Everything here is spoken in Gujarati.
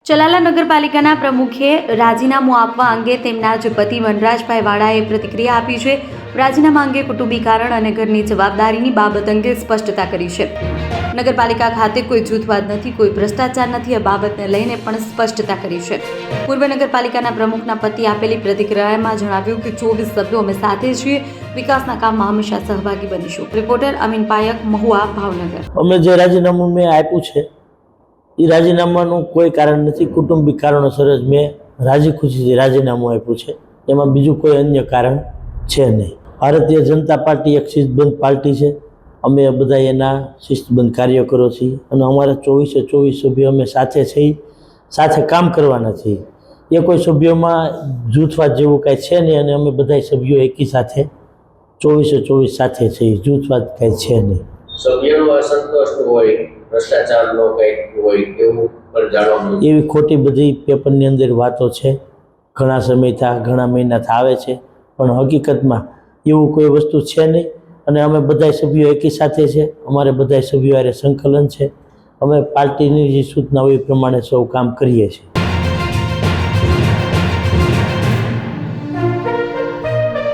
ચલાલા નગરપાલિકાના પ્રમુખે રાજીનામું આપવા અંગે તેમના જ પતિ વનરાજભાઈ વાળાએ પ્રતિક્રિયા આપી છે। રાજીનામા અંગે કુટુંબીકરણ અને ઘરની જવાબદારીની બાબત અંગે સ્પષ્ટતા કરી છે। નગરપાલિકા ખાતે કોઈ જૂથવાદ નથી, કોઈ ભ્રષ્ટાચાર નથી, આ બાબતને લઈને પણ સ્પષ્ટતા કરી છે। પૂર્વ નગરપાલિકાના પ્રમુખના પતિ આપેલી પ્રતિક્રિયામાં જણાવ્યું કે 24 સભ્યો અમે સાથે છીએ, વિકાસના કામમાં હંમેશા સહભાગી બનીશું। રિપોર્ટર અમીન પાયક, મહુવા, ભાવનગર। અમે જે રાજીનામું મેં આપ્યું છે એ રાજીનામાનું કોઈ કારણ નથી, કુટુંબિક કારણોસર જ મેં રાજી ખુશીથી રાજીનામું આપ્યું છે, એમાં બીજું કોઈ અન્ય કારણ છે નહીં। ભારતીય જનતા પાર્ટી એક શિસ્તબદ્ધ પાર્ટી છે, અમે બધા એના શિસ્તબદ્ધ કાર્યકરો છીએ અને અમારા 24 સભ્યો અમે સાથે છીએ, સાથે કામ કરવાના છીએ। એ કોઈ સભ્યોમાં જૂથવાદ જેવું કાંઈ છે નહીં અને અમે બધા સભ્યો એકી સાથે 24 સાથે છીએ, જૂથવાદ કાંઈ છે નહીં। સભ્યનો અસંતોષ હોય, ભ્રષ્ટાચારનો કંઈક હોય એવું પણ જાણવા મળ્યું। એવી ખોટી બધી પેપરની અંદર વાતો છે, ઘણા સમયથી ઘણા મહિનાથી આવે છે, પણ હકીકતમાં એવું કોઈ વસ્તુ છે નહીં અને અમે બધા સભ્યો એકી સાથે છે, અમારે બધા સભ્યો હારે સંકલન છે, અમે પાર્ટીની જે સૂચના હોય એ પ્રમાણે સૌ કામ કરીએ છીએ।